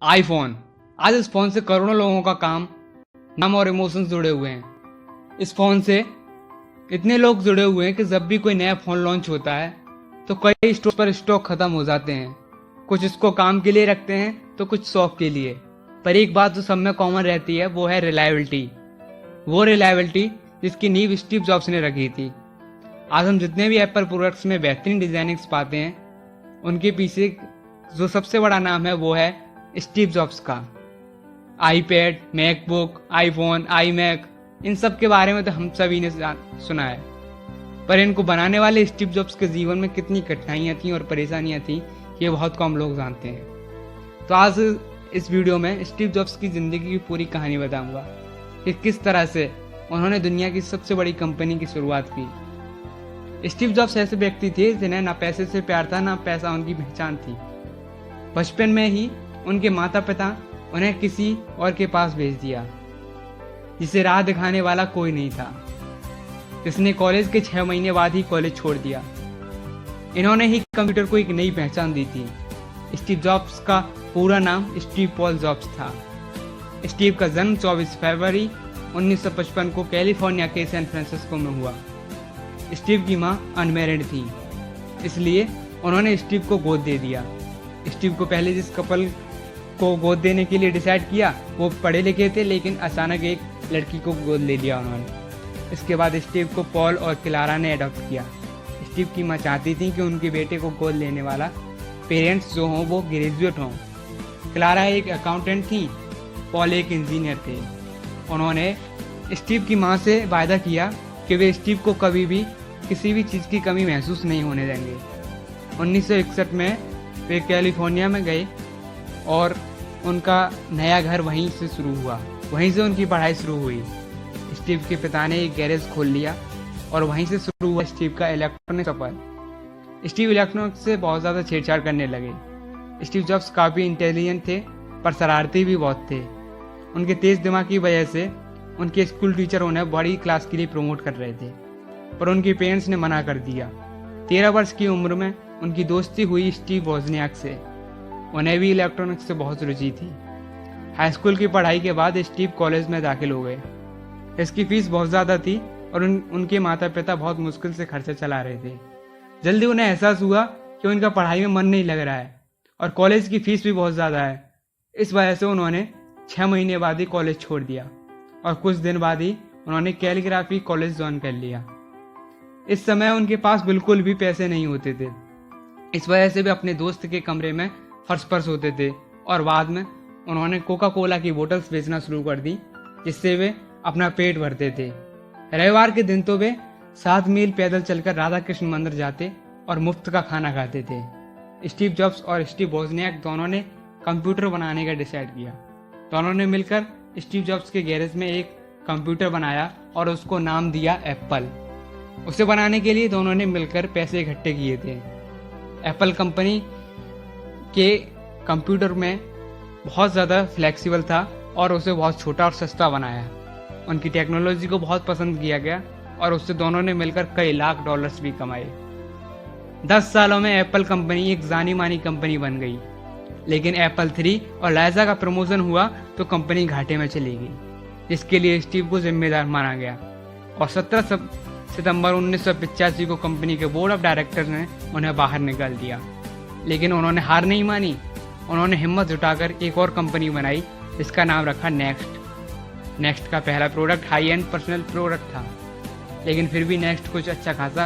IPhone. आज इस phone से करोड़ों लोगों का काम, नाम और इमोशंस जुड़े हुए हैं। इस फोन से इतने लोग जुड़े हुए हैं कि जब भी कोई नया फोन लॉन्च होता है तो कई स्टोर पर स्टॉक खत्म हो जाते हैं। कुछ इसको काम के लिए रखते हैं तो कुछ शौक के लिए। पर एक बात जो सब में कॉमन रहती है वो है रिलायबिलिटी। वो रिलायबिलिटी जिसकी नींव स्टीव जॉब्स ने रखी थी। आज हम जितने भी एप्पल प्रोडक्ट्स में बेहतरीन डिजाइनिंग्स पाते हैं उनके पीछे जो सबसे बड़ा नाम है वो है स्टीव जॉब्स का। आईपैड, मैकबुक, आईफोन, आईमैक, इन सब के बारे में तो हम सभी ने सुना है, पर इनको बनाने वाले स्टीव जॉब्स के जीवन में कितनी कठिनाइयां थी और परेशानियां थी ये बहुत कम लोग जानते हैं। तो आज इस वीडियो में स्टीव जॉब्स की जिंदगी की पूरी कहानी बताऊंगा कि किस तरह से उन्होंने दुनिया की सबसे बड़ी कंपनी की शुरुआत की। स्टीव जॉब्स ऐसे व्यक्ति थे जिन्हें ना पैसे से प्यार था ना पैसा उनकी पहचान थी। बचपन में ही उनके माता पिता उन्हें किसी और के पास भेज दिया जिसे राह दिखाने वाला कोई नहीं था, जिसने कॉलेज के 6 महीने बाद ही कॉलेज छोड़ दिया। इन्होंने ही कंप्यूटर को एक नई पहचान दी थी। स्टीव जॉब्स का पूरा नाम स्टीव पॉल जॉब्स था। स्टीव का जन्म 24 फरवरी 1955 को कैलिफोर्निया के सैन फ्रांसिस्को में हुआ। स्टीव की मां अनमैरिड थी, इसलिए उन्होंने स्टीव को गोद दे दिया। स्टीव को पहले जिस कपल को गोद देने के लिए डिसाइड किया वो पढ़े लिखे थे, लेकिन अचानक एक लड़की को गोद ले लिया उन्होंने। इसके बाद स्टीव को पॉल और क्लारा ने अडॉप्ट किया। स्टीव की मां चाहती थी कि उनके बेटे को गोद लेने वाला पेरेंट्स जो हों वो ग्रेजुएट हों। क्लारा एक अकाउंटेंट थी, पॉल एक इंजीनियर थे। उन्होंने स्टीव की मां से वायदा किया कि वे स्टीव को कभी भी किसी भी चीज़ की कमी महसूस नहीं होने देंगे। 1961 में वे कैलिफोर्निया में गए और उनका नया घर वहीं से शुरू हुआ। वहीं से उनकी पढ़ाई शुरू हुई। स्टीव के पिता ने एक गैरेज खोल लिया और वहीं से शुरू हुआ स्टीव का इलेक्ट्रॉनिक सफर। स्टीव इलेक्ट्रॉनिक से बहुत ज़्यादा छेड़छाड़ करने लगे। स्टीव जॉब्स काफ़ी इंटेलिजेंट थे पर शरारती भी बहुत थे। उनके तेज दिमाग की वजह से उनके स्कूल टीचर उन्हें बड़ी क्लास के लिए प्रमोट कर रहे थे, पर उनके पेरेंट्स ने मना कर दिया। 13 वर्ष की उम्र में उनकी दोस्ती हुई स्टीव वोजनियाक से। उन्हें भी इलेक्ट्रॉनिक्स से बहुत रुचि थी। हाई स्कूल की पढ़ाई के बाद स्टीव कॉलेज में दाखिल हो गए। इसकी फीस बहुत ज़्यादा थी और उनके माता पिता बहुत मुश्किल से खर्चा चला रहे थे। जल्दी उन्हें एहसास हुआ कि उनका पढ़ाई में मन नहीं लग रहा है और कॉलेज की फीस भी बहुत ज़्यादा है। इस वजह से उन्होंने 6 महीने बाद ही कॉलेज छोड़ दिया और कुछ दिन बाद ही उन्होंने कैलीग्राफी कॉलेज ज्वाइन कर लिया। इस समय उनके पास बिल्कुल भी पैसे नहीं होते थे। इस वजह से वे अपने दोस्त के कमरे में फर्श पर सोते थे और बाद में उन्होंने कोका कोला की बोतल्स बेचना शुरू कर दी, जिससे वे अपना पेट भरते थे। रविवार के दिन तो वे 7 मील पैदल चलकर राधा कृष्ण मंदिर जाते और मुफ्त का खाना खाते थे। स्टीव जॉब्स और स्टीव वोजनियाक दोनों ने कंप्यूटर बनाने का डिसाइड किया। दोनों ने मिलकर स्टीव जॉब्स के गैरेज में एक कंप्यूटर बनाया और उसको नाम दिया एप्पल। उसे बनाने के लिए दोनों ने मिलकर पैसे इकट्ठे किए थे। एप्पल कंपनी के कंप्यूटर में बहुत ज़्यादा फ्लेक्सिबल था और उसे बहुत छोटा और सस्ता बनाया। उनकी टेक्नोलॉजी को बहुत पसंद किया गया और उससे दोनों ने मिलकर कई लाख डॉलर्स भी कमाए। 10 सालों में एप्पल कंपनी एक जानी मानी कंपनी बन गई, लेकिन एप्पल 3 और लाइजा का प्रमोशन हुआ तो कंपनी घाटे में चली गई, जिसके लिए स्टीव को जिम्मेदार माना गया और 17 सितंबर 1985 को कंपनी के बोर्ड ऑफ डायरेक्टर्स ने उन्हें बाहर निकाल दिया। लेकिन उन्होंने हार नहीं मानी। उन्होंने हिम्मत जुटाकर एक और कंपनी बनाई जिसका नाम रखा नेक्स्ट। नेक्स्ट का पहला product high and personal product था, लेकिन फिर भी नेक्स्ट कुछ अच्छा खासा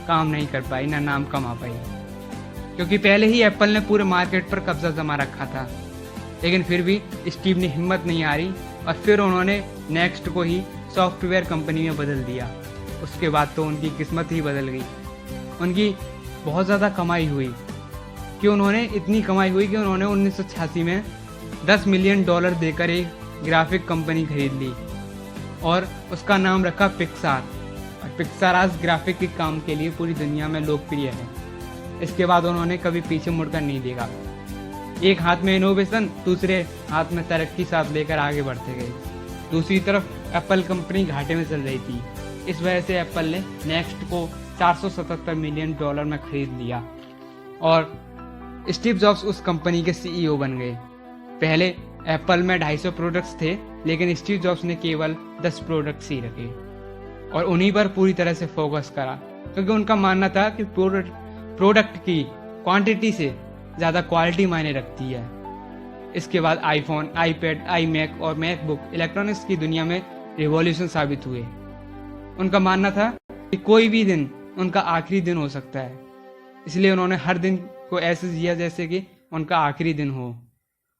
काम नहीं कर पाई, ना नाम कमा पाई, क्योंकि पहले ही एप्पल ने पूरे मार्केट पर कब्जा जमा रखा था। लेकिन फिर भी स्टीव ने हिम्मत नहीं हारी और फिर उन्होंने नेक्स्ट को ही सॉफ्टवेयर कंपनी में बदल दिया। उसके बाद तो उनकी किस्मत ही बदल गई। उनकी बहुत ज़्यादा कमाई हुई कि उन्होंने 1986 में $10 मिलियन देकर एक ग्राफिक कंपनी खरीद ली और उसका नाम रखा पिक्सार। और पिक्सार आज ग्राफिक के काम के लिए पूरी दुनिया में लोकप्रिय है। इसके बाद उन्होंने कभी पीछे मुड़कर नहीं देखा। एक हाथ में इनोवेशन, दूसरे हाथ में तरक्की साथ लेकर आगे बढ़ते गए। दूसरी तरफ एप्पल कंपनी घाटे में चल रही थी। इस वजह से एप्पल ने नेक्स्ट को $477 मिलियन में खरीद लिया और स्टीव जॉब्स उस कंपनी के CEO बन गए। पहले एप्पल में 250 प्रोडक्ट्स थे, लेकिन स्टीव जॉब्स ने केवल 10 प्रोडक्ट्स ही रखे और उन्हीं पर पूरी तरह से फोकस करा, क्योंकि उनका मानना था कि प्रोडक्ट की क्वांटिटी से ज़्यादा क्वालिटी मायने रखती है। इसके बाद आईफोन, आईपैड, आईमैक और मैकबुक इलेक्ट्रॉनिक्स की दुनिया में रिवॉल्यूशन साबित हुए। उनका मानना था कि कोई भी दिन उनका आखिरी दिन हो सकता है, इसलिए उन्होंने हर दिन को ऐसे जिया जैसे कि उनका आखिरी दिन हो,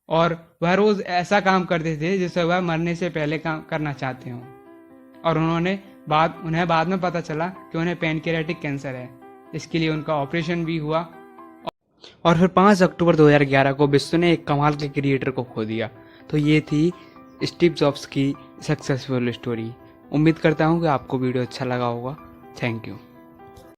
और वह रोज़ ऐसा काम करते थे जिसे वह मरने से पहले काम करना चाहते हों। और उन्हें बाद में पता चला कि उन्हें पैनक्रियाटिक कैंसर है, इसके लिए उनका ऑपरेशन भी हुआ। और फिर 5 अक्टूबर 2011 को विश्व ने एक कमाल के क्रिएटर को खो दिया। तो ये थी स्टीव जॉब्स की सक्सेसफुल स्टोरी। उम्मीद करता हूँ कि आपको वीडियो अच्छा लगा होगा। Thank you.